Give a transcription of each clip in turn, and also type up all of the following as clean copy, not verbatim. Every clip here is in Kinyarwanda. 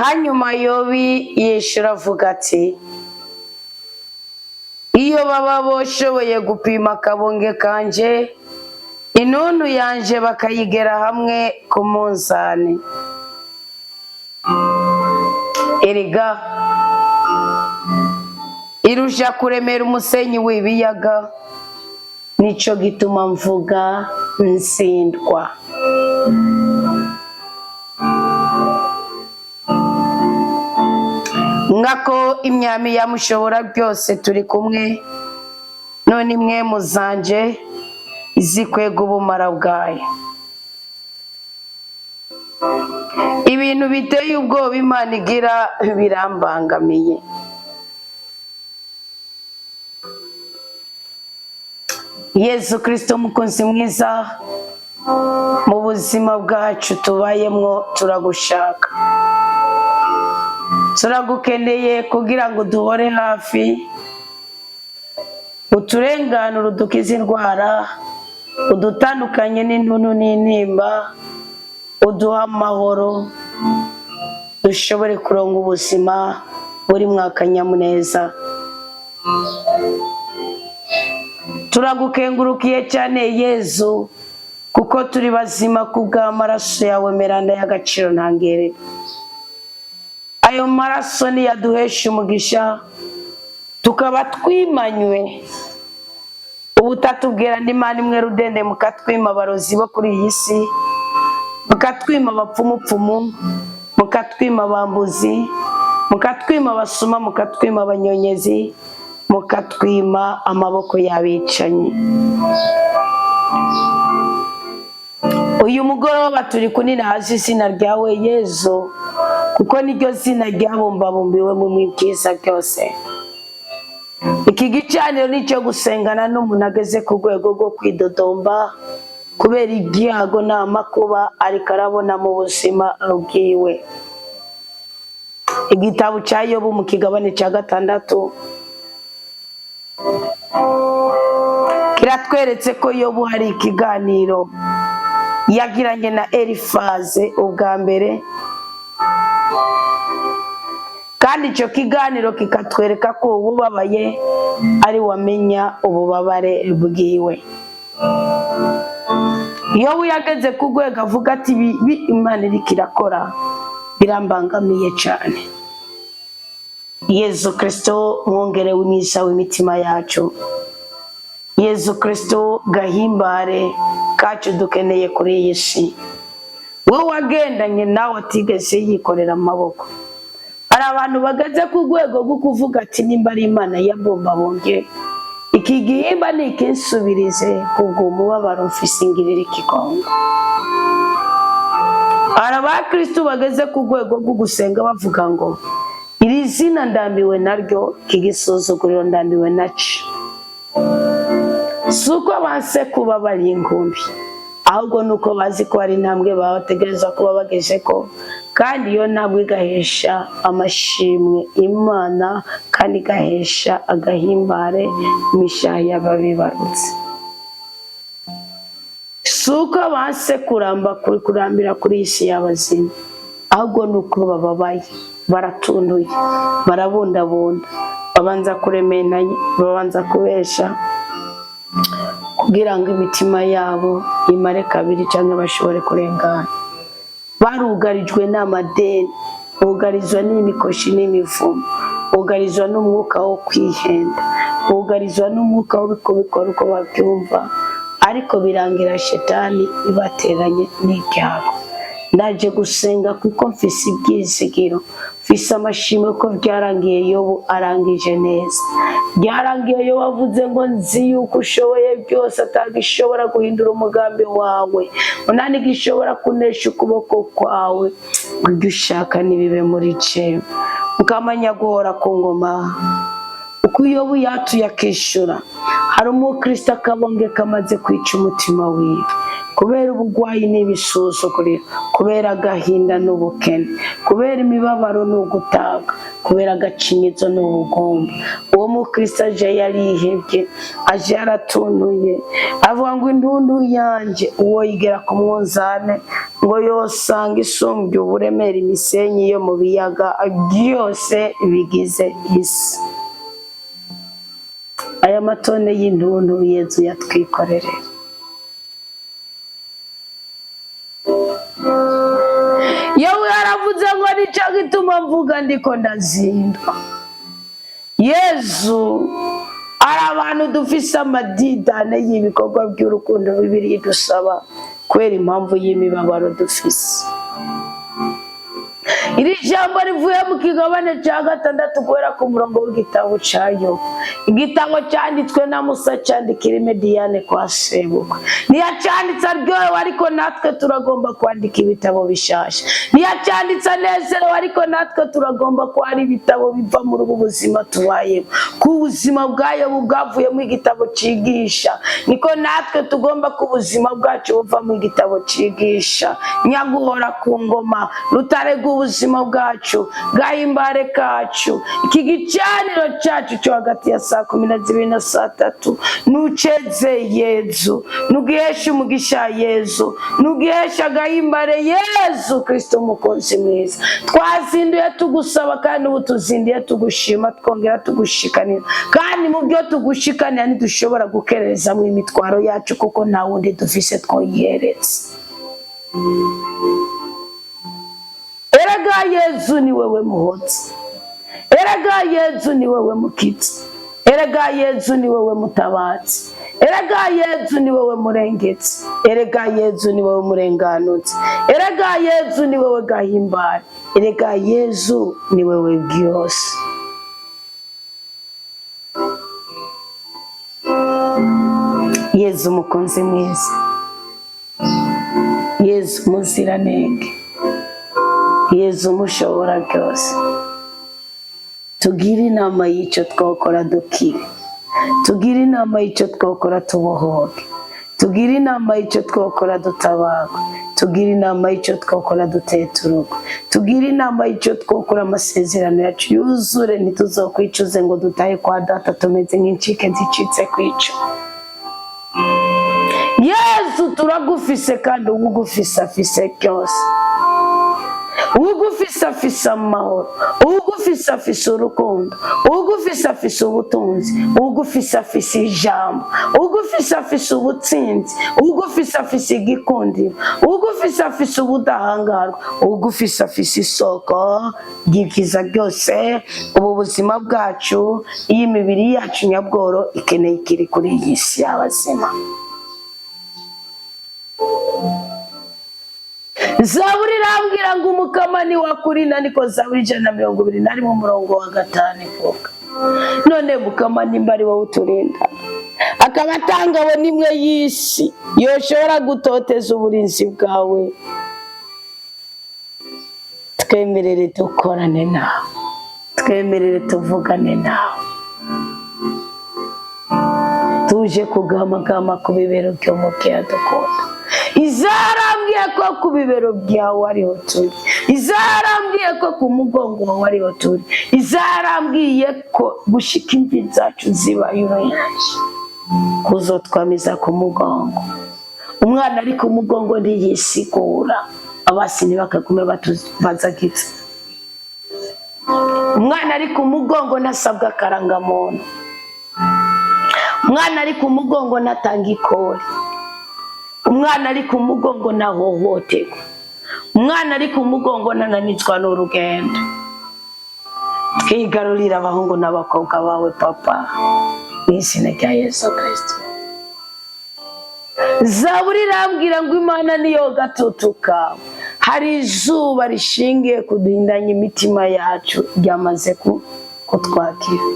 hanyuma Yobi yishura avuga ati iyo baba boshoboye gupima akabonge kanje intuntu yanje bakayigera hamwe ku munzani. Erega irusha kuremera umusenyi w'ibiyaga, nico gituma mvuga nsindwa. Ngako imyami yamushobora byose turi kumwe, none imwe muzanje izikwega ubumara bwayo. Ibintu biteye ubwoba Imana igira birambangamiye. Yesu Kristo mukunzi mwiza, mu buzima bwacu tubayemwo turagushaka, turagukeneye kugira ngo duhore hafi, uturenganure udukize indwara, udutandukanye n'intuntu n'intimba, uduha amahoro, dushobore kuronka ubuzima buri mwakanyamuneza. Turagukengurukiye cyane Yezu, kuko turi bazima kubw'amaraso yawe meranda y'agaciro ntangere. Ayo maraso ni yaduhesha umugisha, tukaba twimanywe ubutatubwira n'Imana imwe rudende, mukatwima abarozi bo kuri iyi si, mukatwima abapfumupfumu, mukatwima abambuzi, mukatwima abasuma, mukatwima abanyonyezi, mukatwima amaboko y'abicanyi. Uyu mugoroba turi kuninahaza izina ryawe Yezu, kuko niryo zina ryabumbabumbiwe mu bwiza byose. Iki gicaniro nicyo gusengana n'umuntu ageze ku rwego rwo kwidodomba kubera ibyago n'amakuba ariko arabona mu buzima bwiwe. Igitabo cya Yobu mu kigabane cya 6 kiratweretse ko Yobu hari ikiganiro yagiranye na Elifaze ubwa mbere, kandi icyo kiganiro kikatwereka ko ububabaye ari wamenya ububabare bwiwe. Yobu yageze ku rwego avuga ati ibi Imana iriko irakora birambangamiye cyane. Yesu Kristo mwongere w'imisa w'imitima yacu. Yesu Kristo gahimbare kacu dukeneye kuri iyi si. Wowe wagendanye nawe atigeze yikorera amaboko. Hari abantu bagaze ku rwego rwo kuvuga ati nimba ari Imana yabombabonge, iki gihimba ni ikinsubirize kubw'umubabaro mfise ingirira ikigongo. Hari abakristo bageze ku rwego rwo gusenga bavuga ngo iri zina ndambiwe naryo, kigisuzuguriro ndambiwe naco. Suko banse kuba bari ingumbi, ahubwo nuko bazi ko hari intambwe bategereza kuba bageze ko, kandi iyo ntambwe igahesha amashimwe Imana kandi igahesha agahimbare imishaha y'ababibarutse. Suko banse kurambira kuri isi y'abazima, ahubwo nuko bababaye, baratunduye, barabundabunda, babanza kuremenanya, babanza kubesha kugira ngo imitima yabo imare kabiri cyangwa bashobore kurengana. Barugarijwe n'amadeni, bugarizwa n'imikoshi n'imivumo, bugarizwa n'umwuka wo kwihenda, bugarizwa n'umwuka wo bikora uko babyumva, ariko birangira shetani ibateranye n'ibyago. Ndaje gusenga kuko mfise ibyizigiro, mfise amashimwe ko byarangiye Yobu arangije neza. Byarangiye Yobu avuze ngo nzi yuko ushoboye byose, atagishobora guhindura umugambi wawe, unani gishobora kunesha ukuboko kwawe. Ibyo ushaka nibibe muri jewe, ukamanya guhora ku ngoma. Uko Yobu yatuye akishura, hari umukristo akabonge kamaze kwica umutima wiwe kubera ubugwayi n'ibisuzuguriro, kubera agahinda n'ubukene, kubera imibabaro n'ugutaga, kubera agacinyizo n'ubugomba. Uwo mukristo aje yarihebye, aje yaratuntuye, avuga ngo intuntu yanjye uwo yigera ku mwunzane ngo yosanga isumbye uburemere imisenyi yo mu biyaga byose bigize isi. Aya matone y'intuntu Yezu yatwikorerera. Yewe yaravuze ngo nicyo gituma mvuga ndiko ndazindwa. Yezu ari abantu dufise amadidane y'ibikorwa by'urukundo Bibiliya idusaba kubera impamvu y'imibabaro dufise. Iri jambo rivuye mu kigabane cya 6 guhera ku murongo w'igitabo cya Yobu. Igitabo cyanditswe na Musa cyandikira Mediyane kwa sebukwe. Ntiyacyanditse aryohewe ariko natwe turagomba kwandika ibitabo bishasha. Ntiyacyanditse anezerewe ariko natwe turagomba kwandika ibitabo biva muri ubu buzima tubayemo. Ku buzima bwa Yobu bwavuye mu igitabo cyigisha, niko natwe tugomba ku buzima bwacu buva mu igitabo cyigisha. Nyaguhora ku ngoma, rutare ubuzima bwacu, gahimbare kacu, iki gicaniro cyacu cyo hagati ya saa 12 na saa 3, nuceze Yezu, nugihesha umugisha Yezu, nugihesha gahimbare Yezu Kristo mukunzi mwiza. Twazinduye tugusaba kandi ubu tuzinduye tugushima, twongera tugushikanira, kandi mu byo tugushikanira ntidushobora gukerereza mu imitwaro yacu kuko nta wundi dufise twoyeretse. Erega Yezu ni wewe muhozi, erega Yezu ni wewe mukiza, erega Yezu ni wewe mutabazi, erega Yezu ni wewe murengezi, erega Yezu ni wewe murenganutsi, erega Yezu ni wewe gahimbare, erega Yezu ni wewe byose. Yezu mukunzi mwiza, Yezu muziranenge, Yezu mushobora byose. Tugira inama y'icyo twakora dukire, tugira inama y'icyo twakora tubohoke, tugira inama y'icyo twakora dutabagwe, tugira inama y'icyo twakora dutete urugo, tugira inama y'icyo twakora amasezerano yacu yuzure, ntituzokwicuze ngo dutahe kwa data tumeze nk'incike zicitse kwica. Yezu turagufise kandi ugufise afise byose. Ugufise afise amahoro, ugufise afise urukundo, ugufise afise ubutunzi, ugufise afise ijambo, ugufise afise ubutsinzi, ugufise afise igikundiro, ugufise afise ubudahangarwa, ugufise afise isoko ry'ibyiza byose. Ubu buzima bwacu, iyi mibiri yacu nyabworo ikeneye ikiri kuri iyi si y'abazima. Zaburi irambwira ngo umukama ni wakurina, niko Zaburi 121 umurongo wa 5 ivuga. None mukama nimba ari wowe uturinda, akaba atangabo nimwe y'isi yoshobora gutoteza uburinzi bwawe, twemerere dukorane nawe, twemerere tuvugane nawe, tuje kugamagama ku bibero byo mu byadukunda. Izarambwiye ko ku bibero byawe ariho turi, izarambwiye ko ku mugongo wawe ariho turi, izarambwiye ko gushika imvi zacu zibaye uruyange, kuzotwamiza ku mugongo. Umwana ari ku mugongo ntiyisigura, abasi ntibakagume batubazagitse. Umwana ari ku mugongo ntasabwa akarangamuntu, umwana ari ku mugongo ntatanga ikori, umwana ari ku mugongo ntahohoterwa, umwana ari ku mugongo ntananizwa n'urugendo. Twigarurira abahungu n'abakobwa bawe papa, mu izina rya Yesu Kristo. Zaburi irambwira ngo Imana niyo gatutu kawe. Hari izuba rishingiye kuduhindanya imitima yacu ryamaze kutwakira.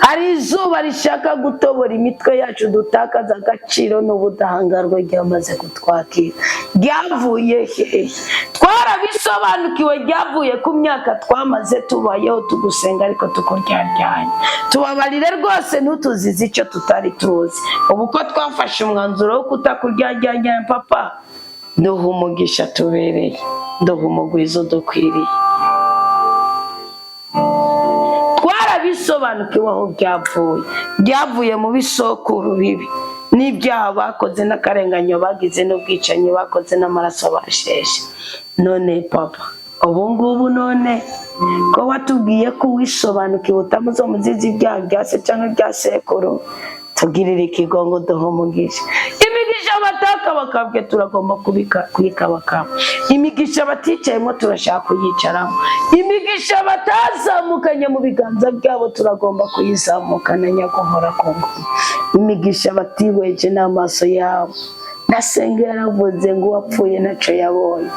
Hari izuba rishaka gutobora imitwe yacu dutakaza agaciro n'ubudahangarwa ryamaze kutwakira. Ryavuye hehe? Twarabisobanukiwe, ryavuye ku myaka twamaze tubayeho tugusenga ariko tukuryaryanya. Tubabarire rwose ntutuzize icyo tutari tuzi. Ubu ko twafashe umwanzuro wo kutakuryaryanya papa, duha umugisha tubereye, duha umugwizo dukwiriye. twarabisobanukiwe aho byavuye mu bisokuru bibi n'ibyaha bakoze n'akarenganyo bagize n'ubwicanyi bakoze n'amaraso basheshe. None papa ubu ngubu none ko watubwiye ko wisobanukiwe utamuzomuziza ibyaha bya se cyangwa bya sekuru, tugirire ikigongo duhumugisha. Imigisha bataka bakabwe turagomba kuyikabakaba. Imigisha baticayemo turashaka kuyicaramo. Imigisha batazamukanye mu biganza byabo turagomba kuyizamukana nyaguhora ku ngoma. Imigisha batibweje n'amaso yabo. Nasenga yaravuze ngo wapfuye naco yabonye.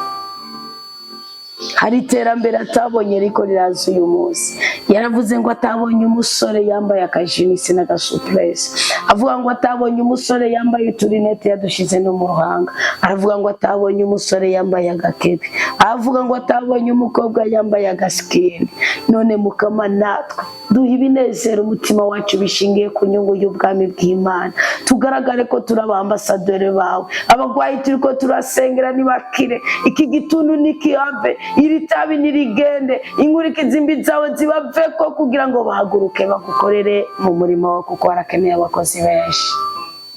Hari iterambere atabonye ariko riraza uyu munsi. Yaravuze ngo atabonye umusore yambaye akajinisi n'agasupresi. Avuga ngo atabonye umusore yambaye uturinete yadushize no mu ruhanga. Aravuga ngo atabonye umusore yambaye agakebe. Aravuga ngo atabonye umukobwa yambaye agasikini. None mukama natwe duha ibinezero umutima wacu bishingiye ku nyungu y'ubwami bw'Imana. Tugaragare ko turi abambasaderi bawe. Abagwayi turiko turasengera nibakire. Iki gituntu nikihave, iri tabi nirigende, inkurikizi imbi zawe zibaveko kugira ngo bahaguruke bagukorere mu murimo wawe kuko harakeneye abakozi benshi.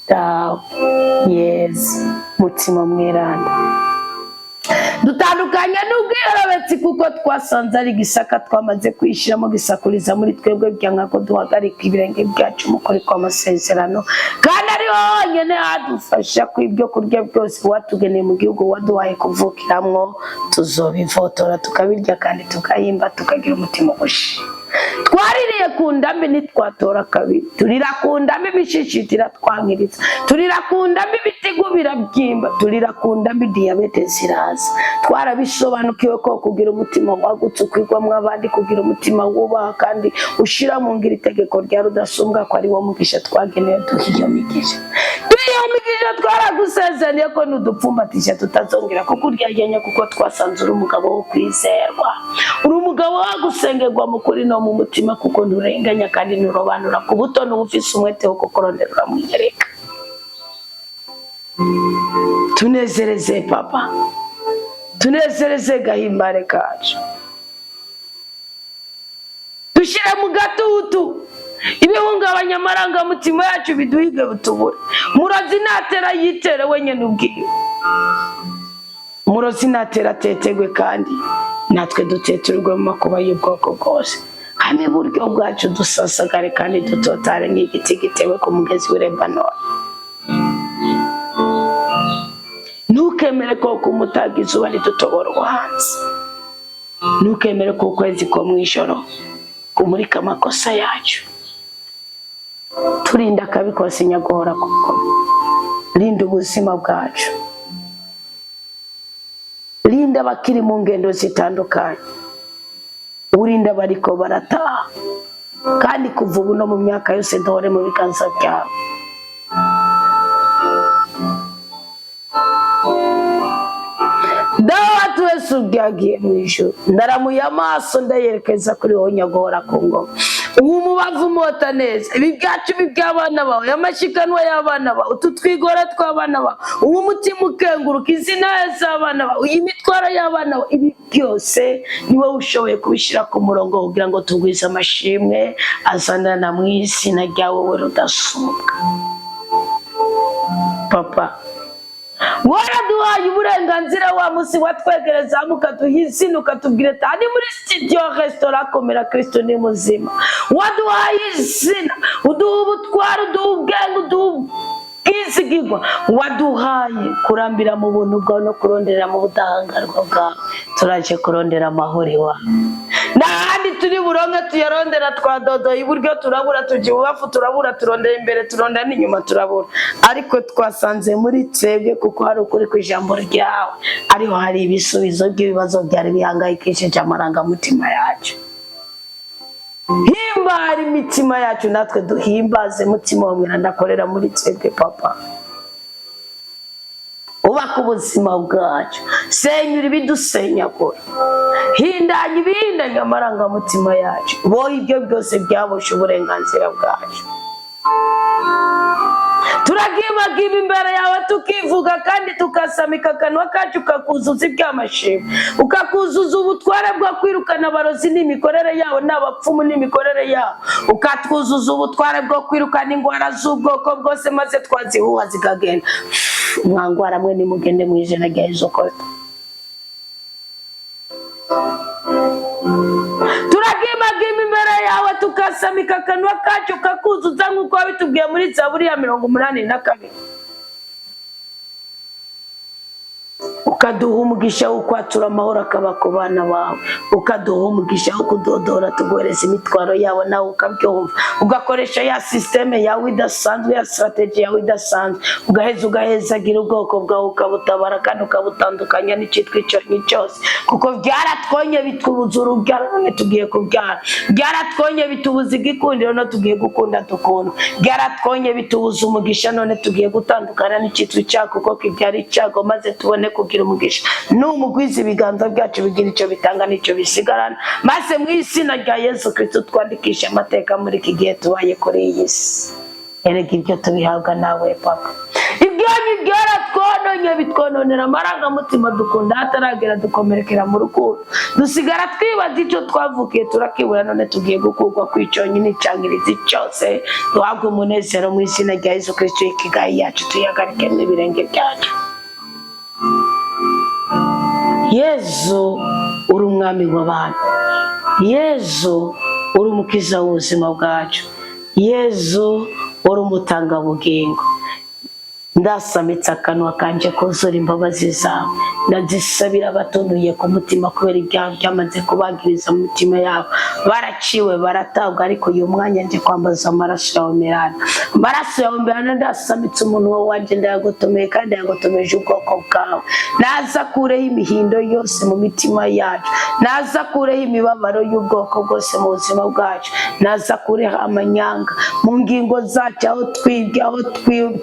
Dawe Yesu mutima mweranda, dutandukanye n'ubwirabetsi kuko twasanze ari gisaka twamaze kwishiramo gisakuriza muri twebwe byanga ko duhagarika ibirenge byacu mu kuri kw'amasezerano, kandi ari honyine hadufasha ku ibyo kurya byose watugeneye mu gihugu waduhaye kuvukiramwo, tuzobivotora tukabirya kandi tukayimba tukagira umutima ugushima. Twaririye ku ndambi ntitwatora kabiri, turira ku ndambi ibishishitira twangiritsa, turira ku ndambi ibitigu birabyimba, turira ku ndambi diyabete ziraza. Twarabisobanukiwe ko kugira umutima wagutse ukwigwamwo abandi, kugira umutima wubaha kandi ushira mu ngiro itegeko rya rudasumbwa ko ari wo mugisha twagenewe duha iyo migisha. Iyo migisha twaragusezeraniye ko nudupfumbatisha tutazongera kukuryagenya kuko twasanze uri umugabo wo kwizerwa, uri umugabo wagusengerwa mu kuri no mu mutima kuko nturenganya kandi nturobanura ku buto n'ubufise umwete wo kukurondera uramwiyereka. Tunezereze papa, tunezereze gahimbare kacu, dushire mu gatutu ibihungabanya amarangamutima yacu biduhige butubura. Murozi natera yitere wenyene ubwiwe, murozi natera tetegwe kandi natwe duteturwe mu makuba y'ubwoko bwose. Hame buryo bwacu dusasagare kandi dutotare nk'igiti gitewe ku mugezi w'i Lebanoni. Ntukemere ko kumutaga izuba ridutobora ubuhanzi, ntukemere ko ukwezi ko mw'ijoro kumurika amakosa yacu. Turinda akabi kose nyaguhora kuko rinda ubuzima bwacu, rinda abakiri mu ngendo zitandukanye, urinda bariko barataha kandi kuva ubu no mu myaka yose duhore mu biganza byawe. Dawa tuwese ubyagiye mu ijuru, ndaramuye amaso ndayerekeza kuri wowe nyaguhora ku ngoma. Ubu mubavu mota neza ibi byacu by'abana bawe, amashikanwa y'abana bawe, utu twigora tw'abana bawe, ubu mutima ukenguruka izina z'abana bawe, iyi mitwaro y'abana bawe, ibi byose ni wowe ushoboye kubishyira ku murongo kugira ngo tugwize amashimwe azanana mu izina ryawe wowe rudasumbwa. Papa waraduhaye uburenganzira wa musi watwegereza mukaduha izina ukatubwira ati ari muri studio restaurant Komera Kristo ni muzima. Waduhaye izina, uduha ubutware, uduha ubwenge, uduha ubwizigirwa, waduhaye kurambira mu buntu bwawe no kurondera mu budahangarwa bwawe. Turaje kurondera amahoro iwawe, n'ahandi turi buronke tuyarondera twadodoye iburyo turabura, tujya ibubafu turabura, turondera imbere turondera n'inyuma turabura, ariko twasanze muri twebwe kuko hari ukuri kw'ijambo ryawe ariho hari ibisubizo by'ibibazo byari bihangayikishije amarangamutima yacu. Himbara imitima yacu natwe duhimbaze mutima wa mwiranda akorera muri twebwe papa. Ubaka ubuzima bwacu, senyura ibidusenyagura, hindanya ibihindanya amarangamutima yacu, bohe ibyo byose byaboshe uburenganzira bwacu. turagimagiba imbere yawe tukivuga kandi tukasamika akanwa kacu ukakuzuza iby'amashimwe, ukakuzuza ubutware bwo kwirukana abarozi n'imikorere yabo n'abapfumu n'imikorere yabo, ukatwuzuza ubutware bwo kwirukana indwara z'ubwoko bwose maze twazihuha zikagenda. Mwangwara mwe nimugende mu izina rya Yesu Kristo. Turagimagima imbere yawe tukasamika akanwa kacu kakuzuza nk'uko wabitubwiye muri Zaburi ya 82, ukaduha umugisha wo kwatura amahoro akaba ku bana bawe, ukaduha umugisha wo kudodora tugohereza imitwaro yabo nawe ukabyumva, ugakoresha ya systeme yawe idasanzwe, ya strategy yawe idasanzwe, ugahezagira ubwoko bwawe ukabutabara kandi ukabutandukanya n'icyitwa icyonyi cyose, kuko byaratwonye bitubuza urubyaro none tugiye kubyara, byaratwonye bitubuza igikundiro none tugiye gukunda dukunda, byaratwonye bitubuza umugisha none tugiye gutandukana n'icyitwa icyago kuko kibyara icyago maze tubone kugira umugisha. Numugwiza ibiganza byacu bigira icyo bitanga n'icyo bisigarana, maze mu izina rya Yesu Kristo twandikisha amateka muri iki gihe tubaye kuri iyi si. Erega ibyo tubihabwa nawe Papa, ibyanyu byaratwononye bitwononera amarangamutima dukunda hataragera dukomerekera mu rukundo, dusigara twibaza icyo twavukiye turakibura none tugiye gukurwa kwicyonyi n'icyangirizi cyose. Duhabwe umunezero mu izina rya Yesu Kristo, ikigayi yacu tuyagarike n'ibirenge byacu. Yezu uri umwami w'abantu, Yezu uri umukiza w'ubuzima bwacu, Yezu uri umutangabugingo. Ndasamitse akanwa kanje kuzura imbabazi zawe, ndazisabira abatonuye ku mutima kubera ibyaha byamaze kubagiriza mu mitima yabo, baraciwe baratabwa, ariko uyu mwanya nje kwambaza amaraso yawe merana, amaraso yawe merana. Ndasamitse umuntu wanje ndayagotomeye kandi yagotomeje ubwoko bwawe, naza kureho imihindo yose mu mitima yacu, naza kureho imibabaro y'ubwoko bwose mu buzima bwacu, naza kureho amanyanga mu ngingo zacu, aho twibwe, aho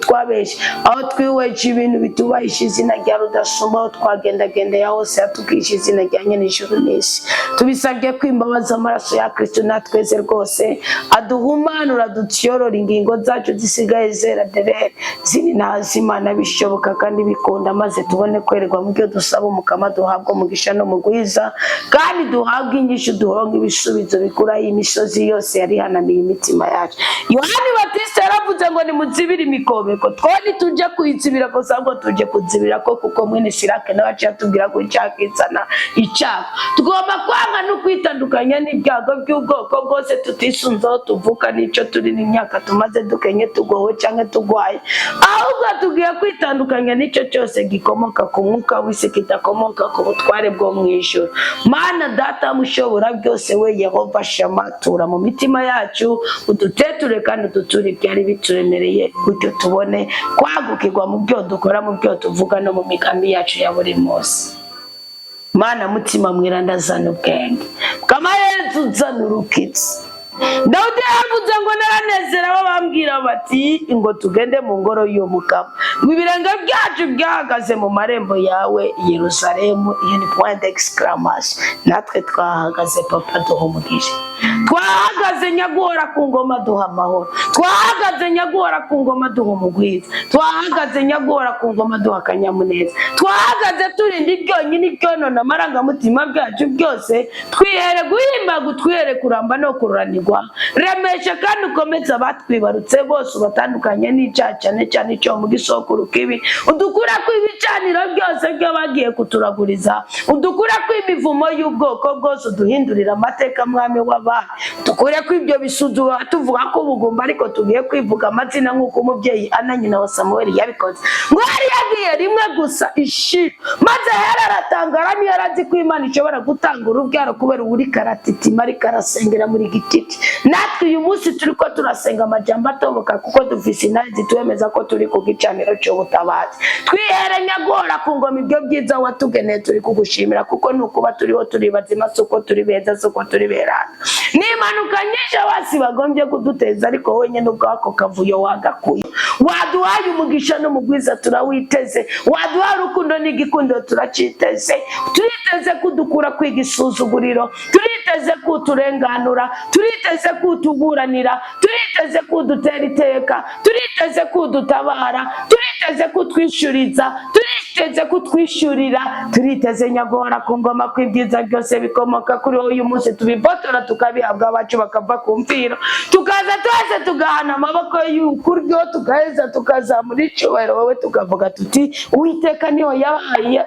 twabeshe, aho twiweje ibintu bitubahisha izina rya Rudasumba, aho twagendagendeye hose hatukisha izina rya Nyenijuru n'isi. Tubisabye kwimbabaza amaraso ya Kristo natweze rwose aduhumanura, dutyorora ingingo zacu zisigaye zera derere ziri nazimana bishoboka kandi bikunda, maze tubone kwererwa mu byo dusaba umukama, duhabwa umugisha no mugwiza kandi duhabwa inyishu, duhonga ibisubizo bikuraho imisozi yose yari hanamiye imitima yacu. Yohani Batista yaravuze ngo nimuzibire imikobeko, twone tujya kuyitsibira ko sangwa tuje kuzibira ko, kuko mwene Sirake nawe cyatubwira ko cyakizana icyaha. Tugomba kwanga no kwitandukanya n'ibyago by'ubwoko bwose tutisunzaho tuvuka n'icyo turi n'imyaka tumaze dukenye tugowe cyangwa tugwaye, ahubwo tugiye kwitandukanya n'icyo cyose gikomoka ku mwuka w'isi, kidakomoka ku butware bwo mu ijuru. Mana Data mushobora byose, we Yehova Shama, tura mu mitima yacu, uduteture kandi uduture ibyari bituremereye, gutyo tubone kwagukirwa mu byo dukora, mu byo tuvuga no mu migambi yacu ya buri munsi. Mana mutima mwiranda zana ubwenge, kama Yesu zana urukitsi. Dawudi yavuze ngo naranezera abo bambwira bati ngo tugende mu ngoro y'umukama, ibirenge byacu byahagaze mu marembo yawe Yerusalemu. Iyo ni point d'exclamation. Natwe twahagaze Papa, duha umugisha, twahagaze nyaguhora ku ngoma duha amahoro, twahagaze nyaguhora ku ngoma duha umugwiza, twahagaze nyaguhora ku ngoma duha akanyamuneza, twahagaze turinda ibyonyine ibyonona amarangamutima byacu byose, twihere guhimbaga, twihere kuramba no kururanirwa. Remesha kandi ukomeze abatwibarutse bose, ubatandukanye n'icyaha cyane cyane cyo mu gisokuru kibi, udukura kw'ibicaniro byose by'abagiye kuturaguriza, udukura kw'imivumo y'ubwoko bwose, uduhindurira amateka mwami w'abana, dukure kw'ibyo bisudu tuvuga ko ubugumba, ariko tugiye kwivuga amazina nk'uko umubyeyi Ana nyina wa Samuel yabikoze, ngo yari yagiye rimwe gusa ishira, maze Hera aratangara, niyo arazi ko Imana ishobora gutanga urubyaro kubera uri karatitima ari karasengera muri gititi. Natwe uyu munsi turi ko turasenga amajambo atoboka, kuko dufise intare zitwemeza ko turi ku gicaniro cy'ubutabazi. Twihere nyaguhora ku ngoma ibyo byiza watugeneye, turi kugushimira kuko nukuba turiho turi bazima, suko turi beza, suko turi berana. n'impanuka nyinshi abasi bagombye kuduteza, ariko wowe nyine ubwako kavuyo wagakuye. Waduhaye umugisha n'umugwiza turawiteze, waduhaye urukundo n'igikundo turaciteze. Turiteze kudukura kwiga isuzuguriro, turiteze kuturenganura, turiteze kutuburanira, turiteze kudutera iteka, turiteze kudutabara, turiteze kutwishyuriza, turiteze kutwishyurira, turiteze nyagora ku ngoma ko ibyiza byose bikomoka kuri wowe. Uyu munsi tubibotora tukabihabwa abacu bakava ku mfiro, tukaza twese tugahana amaboko y'ukuryo, tukaheza tukazamura icyubahiro wowe, tukavuga tuti Uwiteka niwe yabaye,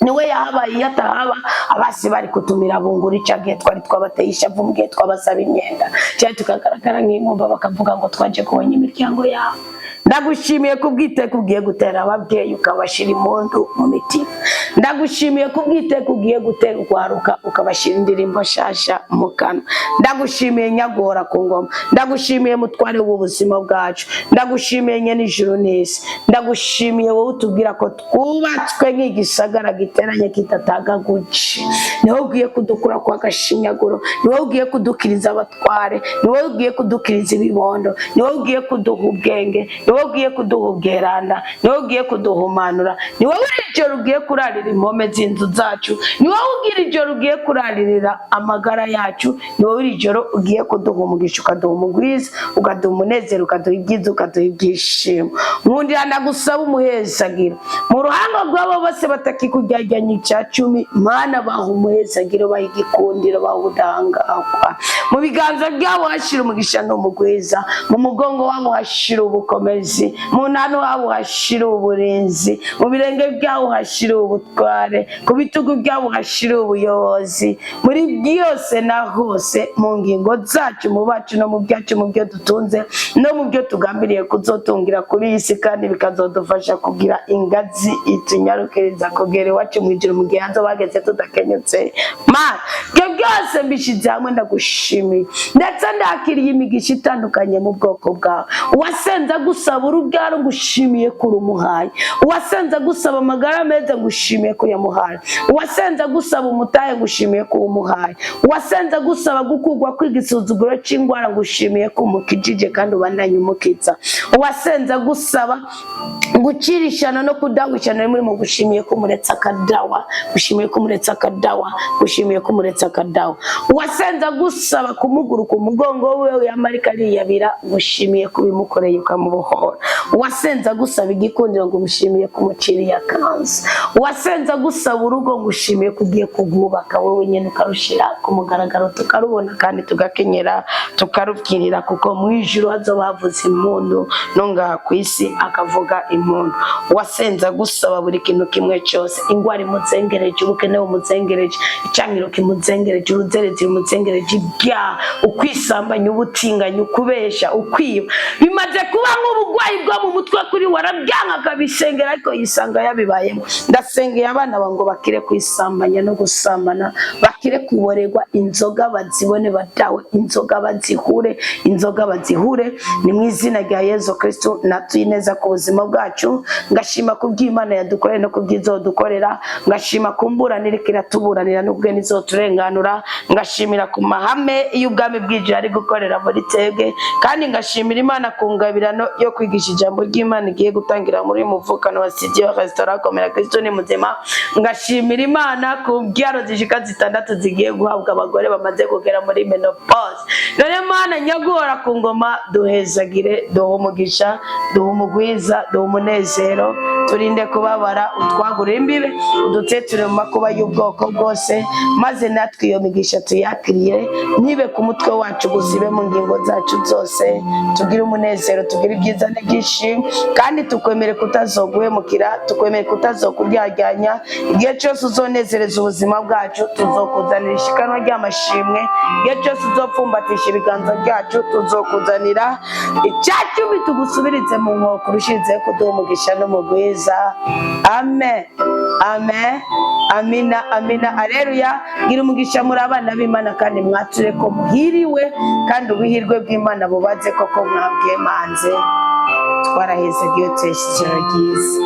niwe yahabaye yatahaba. Abasi bari kutumira bungura icagiye twari twabateye ishavu, mugihe twabasaba imyenda cyane tukagaragara nk'inkumba, bakavuga ngo twaje kubonye imiryango yawe. Ndagushimiye kubwiteka ugiye gutera ababyeyi ukabashira impundu mu mitima. Ndagushimiye kubwiteka ugiye gutera urwaruka ukabashira indirimbo shasha mu kanwa. Ndagushimiye nyagora ku ngoma, ndagushimiye mutware w'ubuzima bwacu, ndagushimiye nyene ijuru n'isi, ndagushimiye wowe utubwira ko twubatswe nk'igisagara giteranye kitatagaguci. Niwe ugiye kudukura kwa gashinyaguro, niwe ugiye kudukiriza abatware, niwe ugiye kudukiriza ibibondo, niwe ugiye kuduha ubwenge, niwe ugiye kuduha ubweranda, niwe ugiye kuduhumanura, niwe ijoro ugiye kurarira impome z'inzu zacu, niwe ugira ijoro ugiye kurarira amagara yacu, niwe ijoro ugiye kuduha umugisha, ukaduha umugwiza, ukaduha umunezero, ukaduha ibyiza, ukaduha ibyishimo. Nkundira ndagusaba umuhezagiro mu ruhanga rw'abo bose batakikujyajyanye icya cumi, Mana baha umuhezagiro, baha igikundiro, baha ubudahangarwa. Mu biganza byabo hashira umugisha n'umugwiza, mu mugongo wabo hashira ubukomezi, mu ntano wabo hashira uburinzi, mu birenge byabo hashira ubutware, ku bitugu byabo hashira ubuyobozi. Muri byose na hose, mu ngingo zacu, mu bacu no mu byacu, mu byo dutunze no mu byo tugambiriye kuzotungira kuri iyi si, kandi bikazodufasha kugira ingazi itunyarukiriza kugera iwacu mu ijuru mu gihe hazo bageze tudakenyutse. Mana ibyo byose mbishyize hamwe ndagushimiye, ndetse ndakiriye imigisha itandukanye mu bwoko bwawe. Uwasenza gusaba urubyaro ngushimiye ko urumuhaye, uwasenza gusaba amagara meza ngushimiye ko yamuhaye, uwasenza gusaba umutahe ngushimiye ko umuhaye, uwasenza gusaba gukugwa kwiga isuzuguro cy'indwara ngushimiye ko umukijije kandi ubandanye umukiza, uwasenza gusaba gucirishana no kudahwishana muri mu gushimiye ko muretse akadawa, gushimiye ko muretse akadawa, gushimiye ko muretse akadawa. Uwasenza gusaba kumuguruka umugongo we yamarika ariyabira, gushimiye ko bimukoreye ukamubohora. Uwasenza gusaba igikundiro ngo umushimiye ko umuciriye akanzu. Uwasenza gusaba urugo ngushimiye ko ugiye kugubaka wowe nyene ukarushira ku mugaragaro, tukarubona kandi tugakenyera tukarubyinira, kuko mu ijuru hazoba havuze impundu no ngaha ku isi akavuga impundu. Uwasenza gusaba buri kintu kimwe cyose, ingwara imuzengereje, ubukene bumuzengereje, icangiro kimuzengereje, uruzerezi rumuzengereje, ibyaha, ukwisambanya, ubutinganyi, ukubesha, ukwiba, bimaze kuba nk'ubugwayi bwo mu mutwe kuri warabyanga akabisengera, ariko yisanga yabibayemo. Ndasengeye abana bango bakire kwisambanya no gusambana, bakire kuborerwa inzoga bazibone badawe, inzoga bazihure, inzoga bazihure. Ni mu izina rya Yesu Kristo natuye neza ku buzima bwacu. Ngashima kubw'Imana yadukoreye no kubyizodukorera, ngashima kumburanira kiratuburanira n'ubwe nizoturenganura, ngashimira ku mahame y'ubwami bw'ijuru ari gukorera muri twebwe, kandi ngashimira Imana ku ngabirano yo kwigisha ijambo ry'Imana igiye gutangira muri muvukano wa Studio Restaurant Komera Kristo ni muzima. Ngashimira Imana ku byaro zishika 6 zigiye guhabwa abagore bamaze kugera muri menopause. None Mana nyagora ku ngoma, duhezagire, duha umugisha, duha umugwiza, duha umunezero, turinde kubabara, utwagure imbibe, uduteture mu makuba y'ubwoko bwose, maze natwe iyo migisha tuyakiriye, nibe ku mutwe wacu gusibe mu ngingo zacu zose, tugire umunezero, tugire ibyiza n'ibyishimo, kandi tukwemere kutazoguhemukira, tukwemere kutazokuryajyanya. Igihe cyose uzonezereza ubuzima bwacu, tuzokuzanira ishikanwa ry'amashimwe. Igihe cyose uzopfumbatisha ibiganza byacu, tuzokuzanira icyacumi, tugusubirize mu nkoko urushizeho kuduha umugisha n'umugwiza. Amen, amen, amina, amina, aleluya. Gira umugisha muri abana b'Imana, kandi mwature ko muhiriwe, kandi ubuhirwe bw'Imana bubaze koko mwabwemanze. Twaraheze giyo tweshyikiro ryiza.